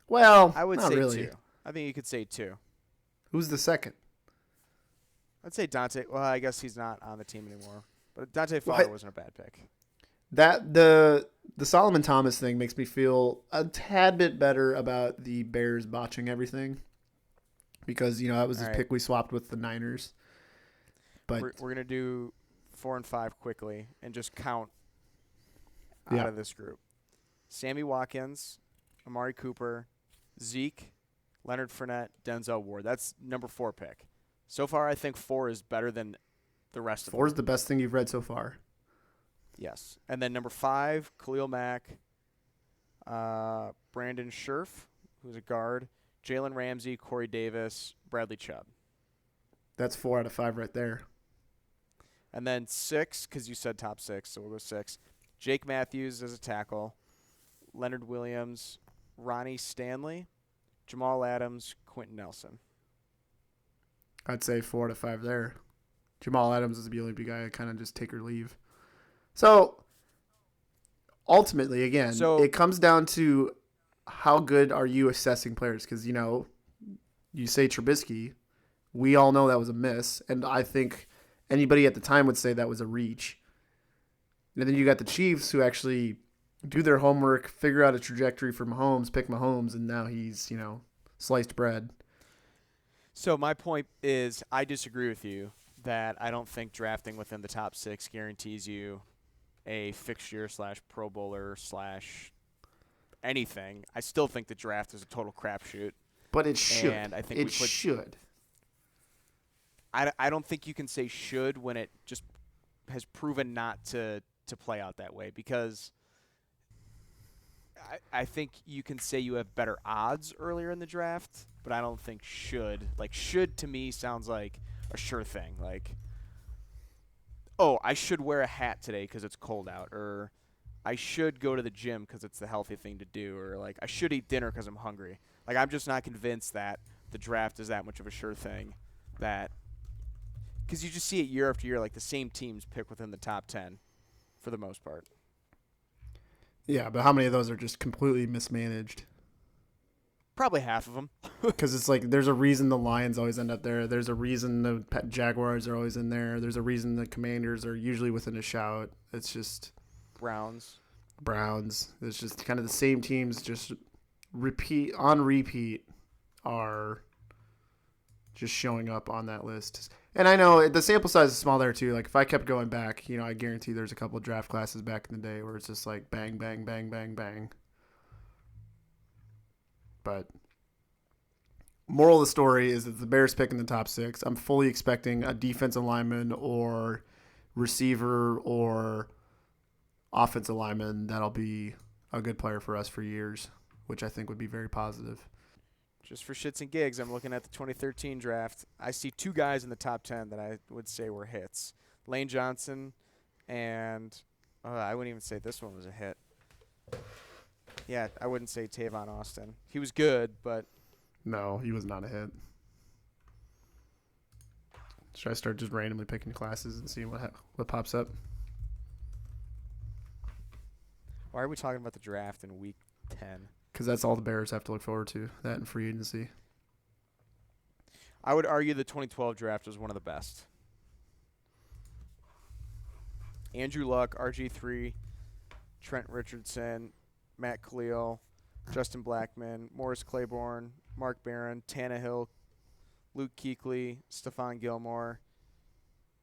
Well, I would not say really. 2. I think you could say 2. Who's the second? I'd say Dante. Well, I guess he's not on the team anymore. But Dante Fowler wasn't a bad pick. That the Solomon Thomas thing makes me feel a tad bit better about the Bears botching everything because that was his pick we swapped with the Niners. But we're gonna do 4 and 5 quickly and just count out of this group: Sammy Watkins, Amari Cooper, Zeke, Leonard Fournette, Denzel Ward. That's number 4 pick. So far, I think 4 is better than the rest of them. 4 is the best thing you've read so far. Yes. And then number 5, Khalil Mack, Brandon Scherf, who's a guard, Jalen Ramsey, Corey Davis, Bradley Chubb. That's 4 out of 5 right there. And then 6, because you said top 6, so we'll go 6. Jake Matthews as a tackle, Leonard Williams, Ronnie Stanley, Jamal Adams, Quentin Nelson. I'd say 4 out of 5 there. Jamal Adams is the only big guy I kind of just take or leave. So, ultimately, again, it comes down to how good are you assessing players? Because, you say Trubisky. We all know that was a miss. And I think anybody at the time would say that was a reach. And then you got the Chiefs who actually do their homework, figure out a trajectory for Mahomes, pick Mahomes, and now he's, sliced bread. So my point is I disagree with you that I don't think drafting within the top 6 guarantees you a fixture / Pro Bowler / anything. I still think the draft is a total crapshoot. But it should. And I think it should. I don't think you can say should when it just has proven not to play out that way because I think you can say you have better odds earlier in the draft, but I don't think should. Like should to me sounds like a sure thing. Like, oh, I should wear a hat today because it's cold out, or I should go to the gym because it's the healthy thing to do, or like I should eat dinner because I'm hungry. Like I'm just not convinced that the draft is that much of a sure thing. That because you just see it year after year, like the same teams pick within the top 10 for the most part. Yeah, but how many of those are just completely mismanaged? Probably half of them. Because it's like there's a reason the Lions always end up there. There's a reason the Jaguars are always in there. There's a reason the Commanders are usually within a shout. It's just Browns. It's just kind of the same teams just repeat are just showing up on that list. And I know the sample size is small there too. Like if I kept going back, I guarantee there's a couple of draft classes back in the day where it's just like bang, bang, bang, bang, bang. But moral of the story is that the Bears pick in the top 6. I'm fully expecting a defensive lineman or receiver or offensive lineman that'll be a good player for us for years, which I think would be very positive. Just for shits and gigs, I'm looking at the 2013 draft. I see 2 guys in the top 10 that I would say were hits. Lane Johnson and I wouldn't even say this one was a hit. Yeah, I wouldn't say Tavon Austin. He was good, but No, he was not a hit. Should I start just randomly picking classes and seeing what pops up? why are we talking about the draft in week 10? Because that's all the Bears have to look forward to, that and free agency. I would argue the 2012 draft was one of the best. Andrew Luck, RG3, Trent Richardson, Matt Khalil, Justin Blackman, Morris Claiborne, Mark Barron, Tannehill, Luke Kuechly, Stephon Gilmore,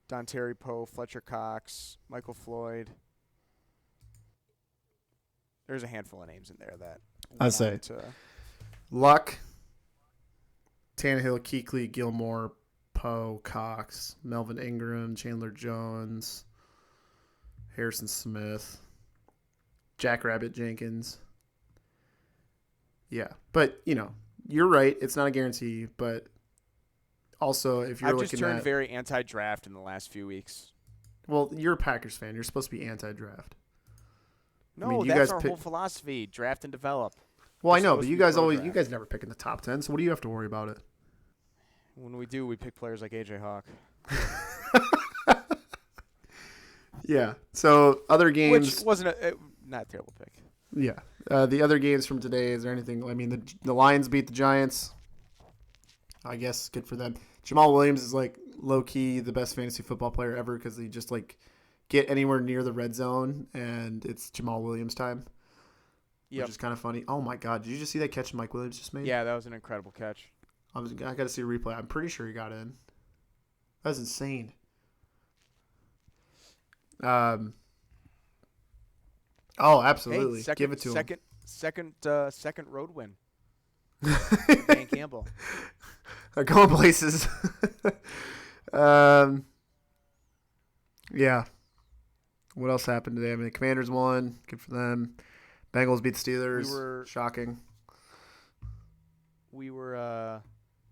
Dontari Poe, Fletcher Cox, Michael Floyd. There's a handful of names in there that I'd say Luck, Tannehill, Kuechly, Gilmore, Poe, Cox, Melvin Ingram, Chandler Jones, Harrison Smith, Jackrabbit Jenkins. Yeah, but, you're right. It's not a guarantee, but also if you're I've looking just turned at, very anti-draft in the last few weeks. well, you're a Packers fan. You're supposed to be anti-draft. No, you that's guys our whole philosophy: draft and develop. Well, I We're know, but supposed to you be guys pro-draft. never pick in the top 10, so what do you have to worry about it? When we do, we pick players like AJ Hawk, Yeah. So other games. which wasn't not a terrible pick. Yeah. The other games from today, is there anything? I mean, the Lions beat the Giants. I guess good for them. Jamal Williams is like low key the best fantasy football player ever because he just like get anywhere near the red zone and it's Jamal Williams time, Yep. which is kind of funny. Oh my God, did you just see that catch Mike Williams just made? Yeah, that was an incredible catch. I got to see a replay. I'm pretty sure he got in. That was insane. Oh, absolutely. Hey, Give it to him. Second road win. Dan Campbell. They're going places. Yeah. What else happened today? I mean, the Commanders won. Good for them. Bengals beat the Steelers. Shocking. We were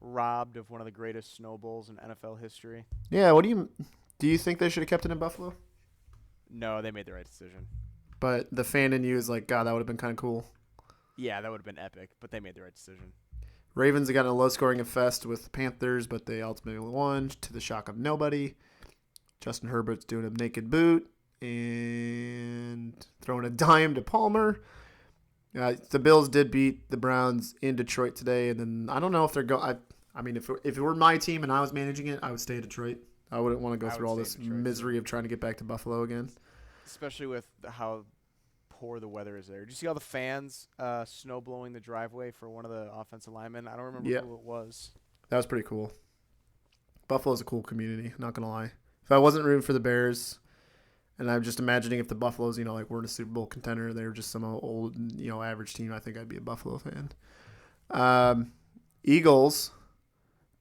robbed of one of the greatest Snow Bowls in NFL history. Yeah. Do you think they should have kept it in Buffalo? No, they made the right decision. But the fan in you is like, God, that would have been kind of cool. Yeah, that would have been epic, but they made the right decision. Ravens have gotten a low-scoring fest with the Panthers, but they ultimately won to the shock of nobody. Justin Herbert's doing a naked boot and throwing a dime to Palmer. The Bills did beat the Browns in Detroit today, and then I don't know if they're going. I mean, if it were my team and I was managing it, I would stay in Detroit. I wouldn't want to go through all this misery of trying to get back to Buffalo again. Especially with how poor the weather is there. Did you see all the fans snow blowing the driveway for one of the offensive linemen? I don't remember who it was. That was pretty cool. Buffalo's a cool community, not going to lie. If I wasn't rooting for the Bears, and I'm just imagining if the Buffaloes, like we're in a Super Bowl contender, they were just some old, average team, I think I'd be a Buffalo fan. Eagles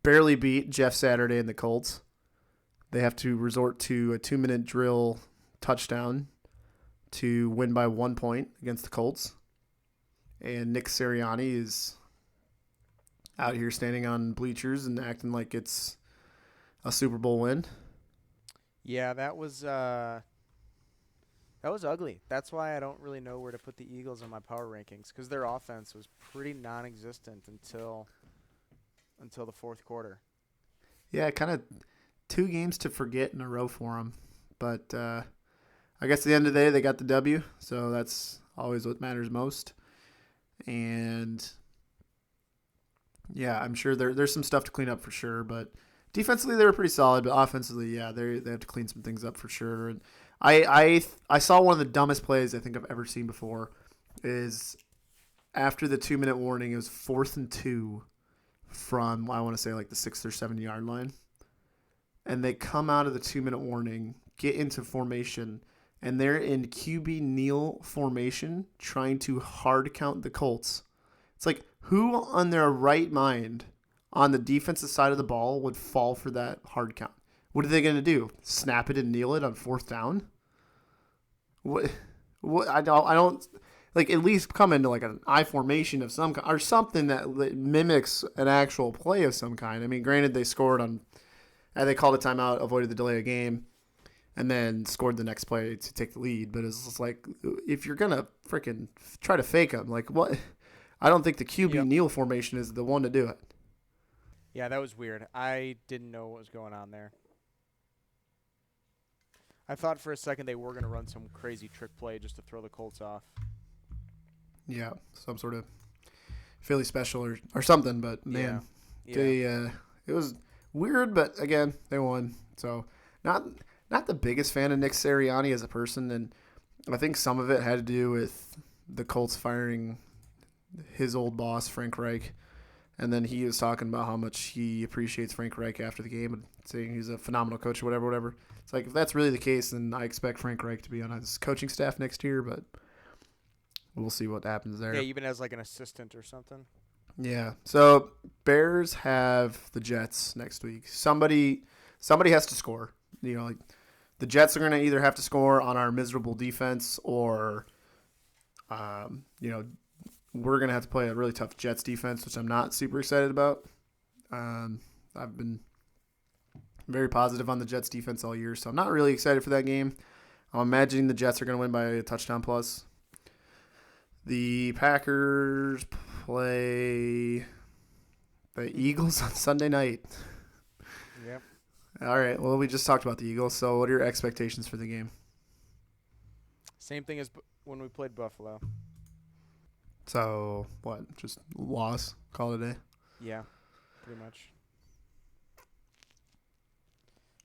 barely beat Jeff Saturday and the Colts. They have to resort to a 2-minute drill touchdown to win by 1 point against the Colts. And Nick Sirianni is out here standing on bleachers and acting like it's a Super Bowl win. Yeah, that was ugly. That's why I don't really know where to put the Eagles in my power rankings because their offense was pretty non-existent until the fourth quarter. Yeah, kind of 2 games to forget in a row for them. But I guess at the end of the day, they got the W, so that's always what matters most. And, yeah, I'm sure there's some stuff to clean up for sure. But defensively, they were pretty solid. But offensively, yeah, they have to clean some things up for sure. And I saw one of the dumbest plays I think I've ever seen before is after the 2-minute warning, it was 4th and 2 from, I want to say, like the 6 or 7 yard line. And they come out of the 2-minute warning, get into formation, and they're in QB kneel formation trying to hard count the Colts. It's like, who on their right mind on the defensive side of the ball would fall for that hard count? What are they going to do? Snap it and kneel it on 4th down? What I don't like at least come into like an I formation of some kind or something that mimics an actual play of some kind. I mean, granted they scored on, they called a timeout, avoided the delay of game, and then scored the next play to take the lead. But it's just like, if you're gonna freaking try to fake them, like what? I don't think the QB kneel formation is the one to do it. Yeah, that was weird. I didn't know what was going on there. I thought for a second they were going to run some crazy trick play just to throw the Colts off. Yeah, some sort of Philly special or something. But man, they it was weird. But again, they won. So not the biggest fan of Nick Sirianni as a person, and I think some of it had to do with the Colts firing his old boss Frank Reich. And then he was talking about how much he appreciates Frank Reich after the game and saying he's a phenomenal coach or whatever. It's like, if that's really the case, then I expect Frank Reich to be on his coaching staff next year, but we'll see what happens there. Yeah, even as like an assistant or something. Yeah. So Bears have the Jets next week. Somebody has to score. You know, like the Jets are going to either have to score on our miserable defense or, we're going to have to play a really tough Jets defense, which I'm not super excited about. I've been very positive on the Jets defense all year, so I'm not really excited for that game. I'm imagining the Jets are going to win by a touchdown plus. The Packers play the Eagles on Sunday night. Yep. All right, well, we just talked about the Eagles, so what are your expectations for the game? Same thing as when we played Buffalo. So, what? Just loss? Call it a day? Yeah, pretty much.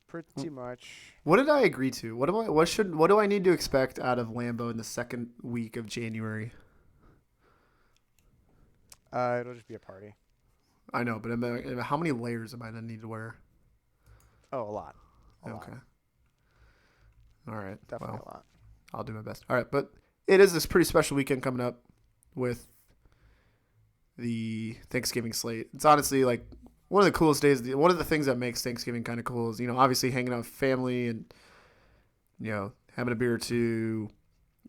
Pretty much. What did I agree to? What do I need to expect out of Lambeau in the second week of January? It'll just be a party. I know, but how many layers am I gonna need to wear? Oh, a lot. Okay. All right. Definitely a lot. I'll do my best. All right, but it is this pretty special weekend coming up with the Thanksgiving slate. It's honestly like one of the coolest days. One of the things that makes Thanksgiving kind of cool is, obviously hanging out with family and, having a beer or two,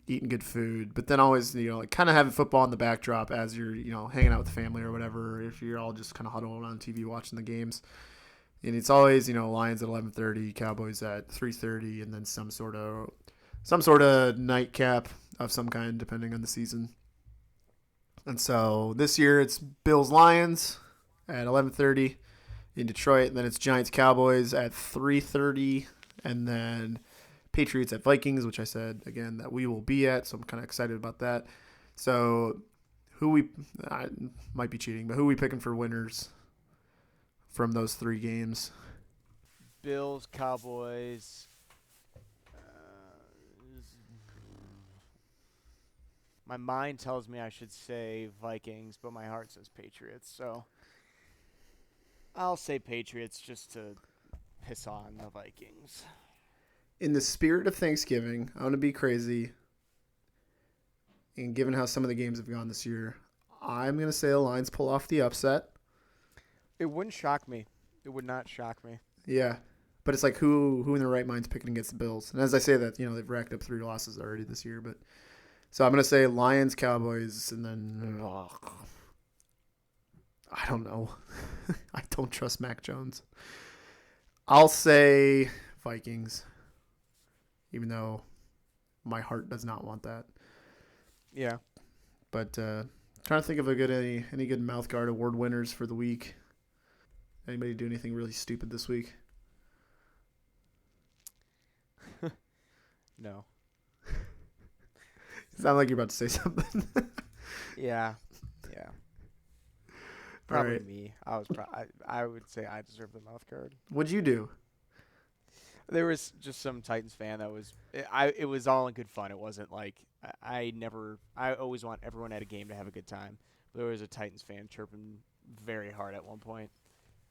eating good food, but then always, like kind of having football in the backdrop as you're, hanging out with the family or whatever, if you're all just kind of huddled on TV watching the games. And it's always, Lions at 11:30, Cowboys at 3:30, and then some sort of nightcap of some kind, depending on the season. And so this year it's Bills-Lions at 11:30 in Detroit, and then it's Giants-Cowboys at 3:30, and then Patriots at Vikings, which I said, again, that we will be at, so I'm kind of excited about that. So I might be cheating, but who are we picking for winners from those three games? Bills, Cowboys. My mind tells me I should say Vikings, but my heart says Patriots. So I'll say Patriots just to piss on the Vikings. In the spirit of Thanksgiving, I'm going to be crazy. And given how some of the games have gone this year, I'm going to say the Lions pull off the upset. It wouldn't shock me. It would not shock me. Yeah. But it's like who in their right mind's picking against the Bills? And as I say that, they've racked up 3 losses already this year. But so I'm going to say Lions, Cowboys, and then I don't know. I don't trust Mac Jones. I'll say Vikings, even though my heart does not want that. Yeah. But trying to think of any good Mouthguard award winners for the week. Anybody do anything really stupid this week? No. You sound like you're about to say something. Yeah. Probably right. me. I would say I deserve the mouth guard. What'd you do? There was just some Titans fan that was. It was all in good fun. It wasn't like I always want everyone at a game to have a good time. There was a Titans fan chirping very hard at one point,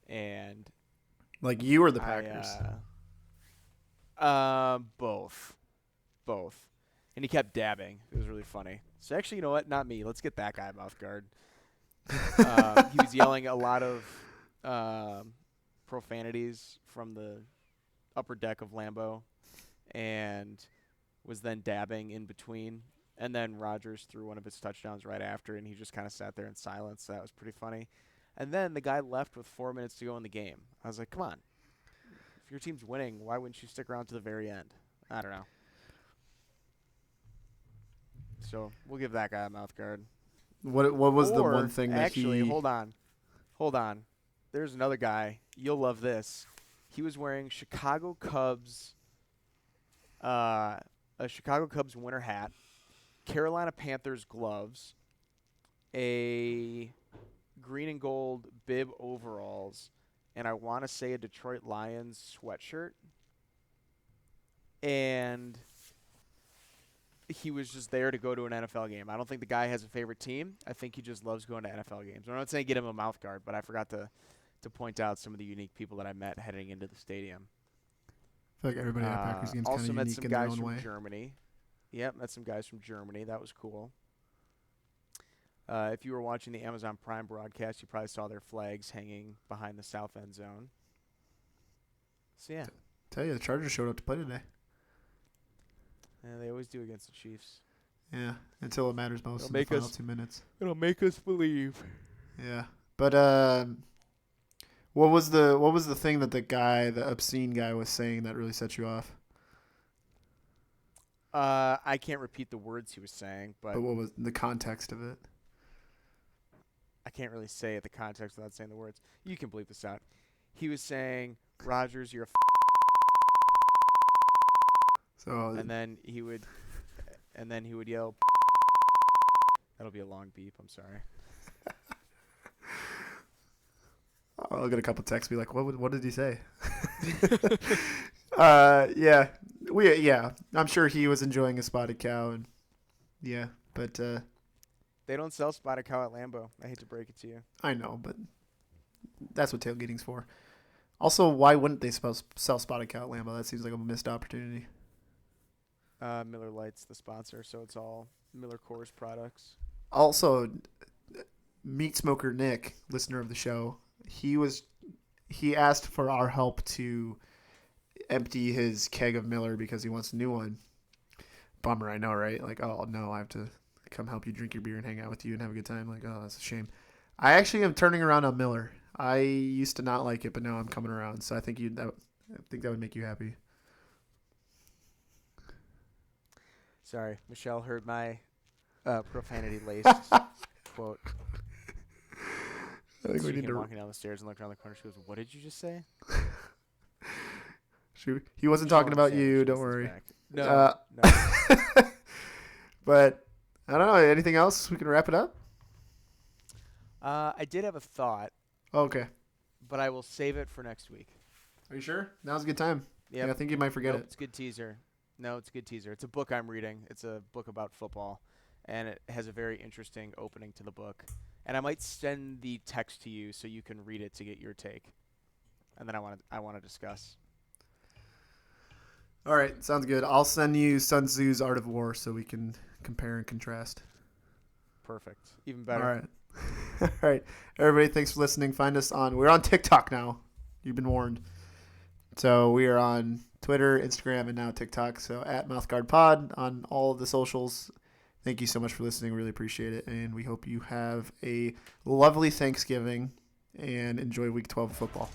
and like you or the Packers? Both. And he kept dabbing. It was really funny. So actually, you know what? Not me. Let's get that guy mouth guard. He was yelling a lot of profanities from the upper deck of Lambeau, and was then dabbing in between And then Rodgers threw one of his touchdowns right after, and he just kind of sat there in silence. So that was pretty funny. And then the guy left with 4 minutes to go in the game. I was like, come on. If your team's winning, why wouldn't you stick around to the very end? I don't know. So we'll give that guy a mouth guard. What was the one thing that actually, he... hold on. There's another guy. You'll love this. He was wearing Chicago Cubs, a Chicago Cubs winter hat, Carolina Panthers gloves, a green and gold bib overalls, and I want to say a Detroit Lions sweatshirt. And he was just there to go to an NFL game. I don't think the guy has a favorite team. I think he just loves going to NFL games. I'm not saying get him a mouth guard, but I forgot to point out some of the unique people that I met heading into the stadium. I feel like everybody at Packers games kind of also met unique some in their guys own from way. Germany. Yep, met some guys from Germany. That was cool. If you were watching the Amazon Prime broadcast, you probably saw their flags hanging behind the south end zone. So, yeah. Tell you, the Chargers showed up to play today. Yeah, they always do against the Chiefs. Yeah, until it matters most in the final 2 minutes. It'll make us believe. Yeah, but what was the thing that the obscene guy was saying that really set you off? I can't repeat the words he was saying, but what was the context of it? I can't really say the context without saying the words. You can bleep this out. He was saying, "Rodgers, you're a." So and then he would yell. That'll be a long beep. I'm sorry. I'll get a couple texts. Be like, what did he say? Yeah, I'm sure he was enjoying a spotted cow, and yeah, but they don't sell spotted cow at Lambeau. I hate to break it to you. I know, but that's what tailgating's for. Also, why wouldn't they sell spotted cow at Lambeau? That seems like a missed opportunity. Miller Lite's the sponsor, so it's all Miller Coors products. Also, Meat Smoker Nick, listener of the show, he asked for our help to empty his keg of Miller because he wants a new one. Bummer, I know, right? Like, oh no, I have to come help you drink your beer and hang out with you and have a good time. Like, oh, that's a shame. I actually am turning around on Miller. I used to not like it, but now I'm coming around. So I think that would make you happy. Sorry, Michelle heard my profanity-laced quote. I think so we need to. Walking down the stairs and look around the corner. She goes, "What did you just say?" He wasn't talking about you. Don't worry. No. But I don't know. Anything else? We can wrap it up. I did have a thought. Okay. But I will save it for next week. Are you sure? Now's a good time. Yep. Yeah, I think you might forget it. It's a good teaser. No, it's a good teaser. It's a book I'm reading. It's a book about football, and it has a very interesting opening to the book. And I might send the text to you so you can read it to get your take. And then I want to discuss. All right, sounds good. I'll send you Sun Tzu's Art of War so we can compare and contrast. Perfect. Even better. All right. All right. Everybody, thanks for listening. We're on TikTok now. You've been warned. So we are on Twitter, Instagram, and now TikTok. So at MouthguardPod on all of the socials. Thank you so much for listening. Really appreciate it. And we hope you have a lovely Thanksgiving and enjoy Week 12 of football.